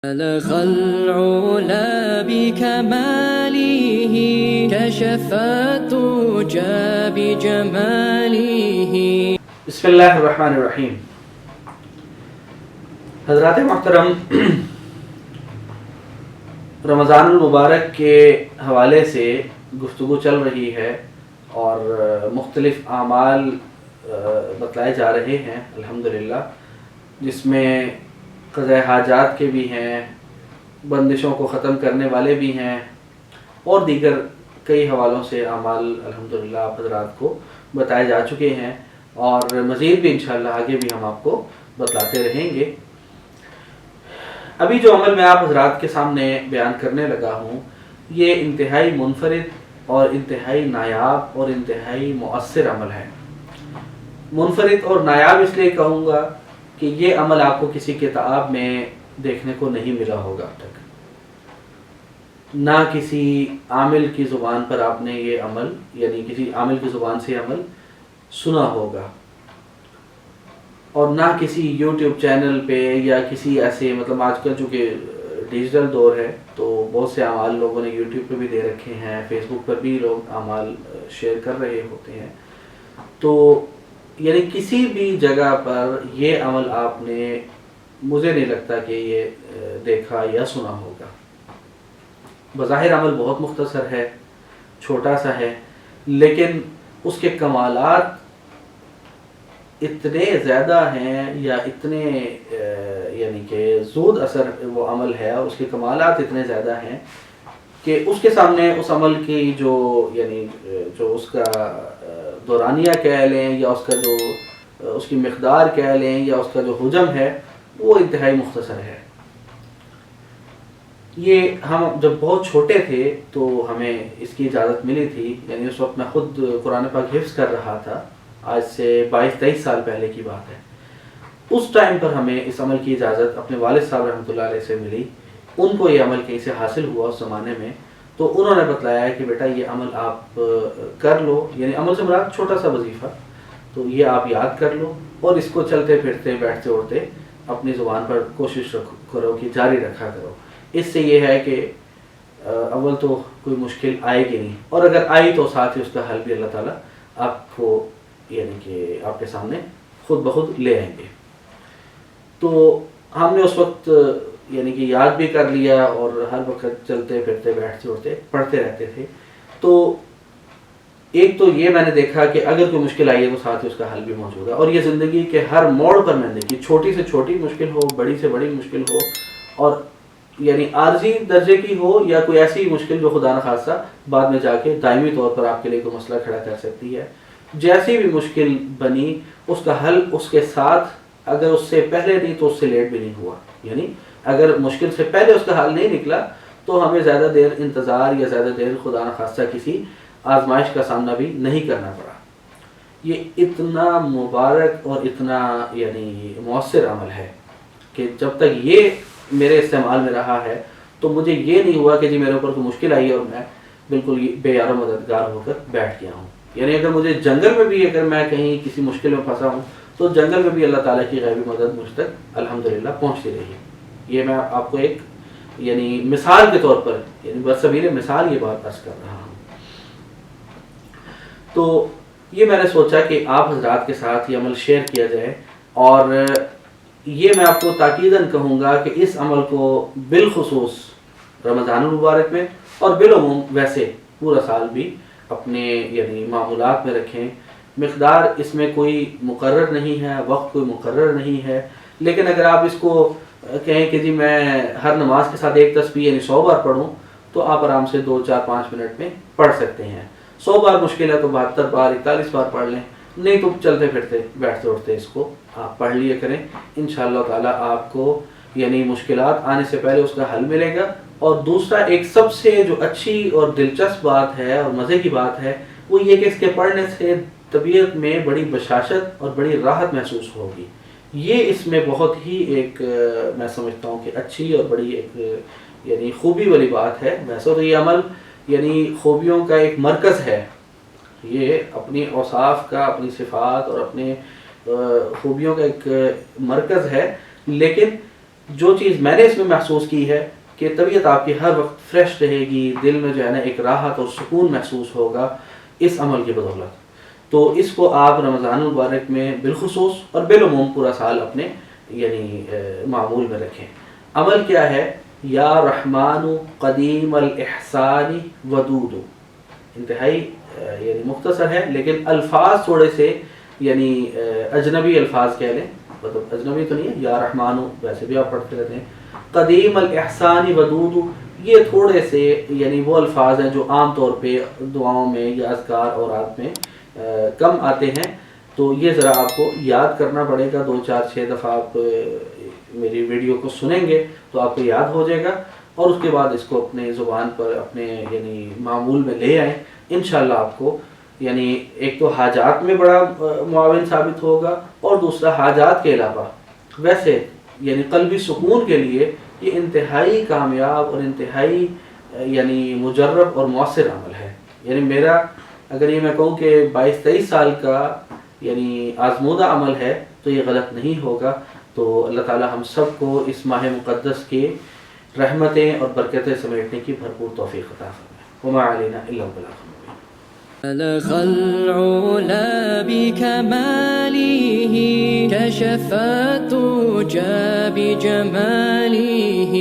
بلغ العلا بكماله كشف الدجى بجماله. بسم اللہ الرحمن الرحیم. حضرات محترم، رمضان المبارک کے حوالے سے گفتگو چل رہی ہے اور مختلف اعمال بتلائے جا رہے ہیں الحمدللہ، جس میں قضاء حاجات کے بھی ہیں، بندشوں کو ختم کرنے والے بھی ہیں، اور دیگر کئی حوالوں سے اعمال الحمدللہ آپ حضرات کو بتائے جا چکے ہیں، اور مزید بھی انشاءاللہ آگے بھی ہم آپ کو بتلاتے رہیں گے. ابھی جو عمل میں آپ حضرات کے سامنے بیان کرنے لگا ہوں، یہ انتہائی منفرد اور انتہائی نایاب اور انتہائی مؤثر عمل ہے. منفرد اور نایاب اس لیے کہوں گا کہ یہ عمل آپ کو کسی کتاب میں دیکھنے کو نہیں ملا ہوگا اب تک، نہ کسی عامل کی زبان پر آپ نے یہ عمل، یعنی کسی عامل کی زبان سے عمل سنا ہوگا، اور نہ کسی یوٹیوب چینل پہ یا کسی ایسے، مطلب آج کل چونکہ ڈیجیٹل دور ہے تو بہت سے اعمال لوگوں نے یوٹیوب پہ بھی دے رکھے ہیں، فیس بک پر بھی لوگ اعمال شیئر کر رہے ہوتے ہیں، تو یعنی کسی بھی جگہ پر یہ عمل آپ نے، مجھے نہیں لگتا کہ یہ دیکھا یا سنا ہوگا. بظاہر عمل بہت مختصر ہے، چھوٹا سا ہے، لیکن اس کے کمالات اتنے زیادہ ہیں، یا اتنے یعنی کہ زود اثر وہ عمل ہے، اور اس کے کمالات اتنے زیادہ ہیں کہ اس کے سامنے اس عمل کی جو، یعنی جو اس کا دورانیہ کہہ لیں، یا اس کا جو اس کی مقدار کہہ لیں، یا اس کا جو حجم ہے، وہ انتہائی مختصر ہے. یہ ہم جب بہت چھوٹے تھے تو ہمیں اس کی اجازت ملی تھی، یعنی اس وقت میں خود قرآن پاک حفظ کر رہا تھا، آج سے 22-23 سال پہلے کی بات ہے. اس ٹائم پر ہمیں اس عمل کی اجازت اپنے والد صاحب رحمۃ اللہ علیہ سے ملی. ان کو یہ عمل کہیں سے حاصل ہوا اس زمانے میں، تو انہوں نے بتلایا کہ بیٹا یہ عمل آپ کر لو، یعنی عمل سے مراد چھوٹا سا وظیفہ، تو یہ آپ یاد کر لو، اور اس کو چلتے پھرتے بیٹھتے اٹھتے اپنی زبان پر کوشش کرو کہ جاری رکھا کرو. اس سے یہ ہے کہ اول تو کوئی مشکل آئے گی نہیں، اور اگر آئی تو ساتھ ہی اس کا حل بھی اللہ تعالیٰ آپ کو، یعنی کہ آپ کے سامنے خود بخود لے آئیں گے. تو ہم نے اس وقت یعنی کہ یاد بھی کر لیا، اور ہر وقت چلتے پھرتے بیٹھتے اٹھتے پڑھتے رہتے تھے. تو ایک تو یہ میں نے دیکھا کہ اگر کوئی مشکل آئی ہے تو ساتھ ہی اس کا حل بھی موجود ہے، اور یہ زندگی کے ہر موڑ پر میں نے دیکھی، چھوٹی سے چھوٹی مشکل ہو، بڑی سے بڑی مشکل ہو، اور یعنی عارضی درجے کی ہو، یا کوئی ایسی مشکل جو خدا نخواستہ بعد میں جا کے دائمی طور پر آپ کے لیے کوئی مسئلہ کھڑا کر سکتی ہے. جیسی بھی مشکل بنی، اس کا حل اس کے ساتھ، اگر اس سے پہلے نہیں تو اس سے لیٹ بھی نہیں ہوا. یعنی اگر مشکل سے پہلے اس کا حل نہیں نکلا تو ہمیں زیادہ دیر انتظار یا زیادہ دیر خدا نخواستہ کسی آزمائش کا سامنا بھی نہیں کرنا پڑا. یہ اتنا مبارک اور اتنا یعنی مؤثر عمل ہے کہ جب تک یہ میرے استعمال میں رہا ہے تو مجھے یہ نہیں ہوا کہ جی میرے اوپر کوئی مشکل آئی ہے اور میں بالکل بے یار و مددگار ہو کر بیٹھ گیا ہوں. یعنی اگر مجھے جنگل میں بھی، اگر میں کہیں کسی مشکل میں پھنسا ہوں تو جنگل میں بھی اللہ تعالیٰ کی غیبی مدد مجھ تک الحمدللہ پہنچتی رہی. یہ میں آپ کو ایک یعنی مثال کے طور پر، یعنی بسبیل مثال یہ بات عرض کر رہا ہوں. تو یہ میں نے سوچا کہ آپ حضرات کے ساتھ یہ عمل شیئر کیا جائے، اور یہ میں آپ کو تاکیداً کہوں گا کہ اس عمل کو بالخصوص رمضان المبارک میں، اور بالعموم ویسے پورا سال بھی اپنے یعنی معمولات میں رکھیں. مقدار اس میں کوئی مقرر نہیں ہے، وقت کوئی مقرر نہیں ہے، لیکن اگر آپ اس کو کہیں کہ جی میں ہر نماز کے ساتھ ایک تسبیح یعنی 100 بار پڑھوں، تو آپ آرام سے 2-4-5 منٹ میں پڑھ سکتے ہیں. 100 بار مشکل ہے تو 72 بار 41 بار پڑھ لیں، نہیں تو چلتے پھرتے بیٹھتے اٹھتے اس کو آپ پڑھ لیا کریں. انشاءاللہ تعالیٰ آپ کو یعنی مشکلات آنے سے پہلے اس کا حل ملے گا. اور دوسرا ایک سب سے جو اچھی اور دلچسپ بات ہے اور مزے کی بات ہے، وہ یہ کہ اس کے پڑھنے سے طبیعت میں بڑی بشاشت اور بڑی راحت محسوس ہوگی. یہ اس میں بہت ہی ایک میں سمجھتا ہوں کہ اچھی اور بڑی ایک یعنی خوبی والی بات ہے. ویسے تو یہ عمل یعنی خوبیوں کا ایک مرکز ہے، یہ اپنی اوصاف کا، اپنی صفات اور اپنے خوبیوں کا ایک مرکز ہے، لیکن جو چیز میں نے اس میں محسوس کی ہے کہ طبیعت آپ کی ہر وقت فریش رہے گی، دل میں جو ہے نا ایک راحت اور سکون محسوس ہوگا اس عمل کی بدولت. تو اس کو آپ رمضان المبارک میں بالخصوص اور بالعموم پورا سال اپنے یعنی معمول میں رکھیں. عمل کیا ہے؟ یا رحمان قدیم الاحسان ودود. انتہائی یعنی مختصر ہے لیکن الفاظ تھوڑے سے یعنی اجنبی الفاظ کہہ لیں، مطلب اجنبی تو نہیں ہے، یا رحمان ویسے بھی آپ پڑھتے رہتے ہیں، قدیم الاحسان ودود یہ تھوڑے سے یعنی وہ الفاظ ہیں جو عام طور پہ دعاؤں میں یا اذکار اور رات میں کم آتے ہیں. تو یہ ذرا آپ کو یاد کرنا پڑے گا، 2 4 6 دفعہ آپ میری ویڈیو کو سنیں گے تو آپ کو یاد ہو جائے گا، اور اس کے بعد اس کو اپنے زبان پر اپنے یعنی معمول میں لے آئیں. انشاءاللہ آپ کو یعنی ایک تو حاجات میں بڑا معاون ثابت ہوگا، اور دوسرا حاجات کے علاوہ ویسے یعنی قلبی سکون کے لیے یہ انتہائی کامیاب اور انتہائی یعنی مجرب اور مؤثر عمل ہے. یعنی میرا اگر یہ میں کہوں کہ 22-23 سال کا یعنی آزمودہ عمل ہے تو یہ غلط نہیں ہوگا. تو اللہ تعالی ہم سب کو اس ماہ مقدس کے رحمتیں اور برکتیں سمیٹنے کی بھرپور توفیق عطا فرمائے. وما علینا الا البلاغ. بلغ العلا بكماله كشف الدجى بجماله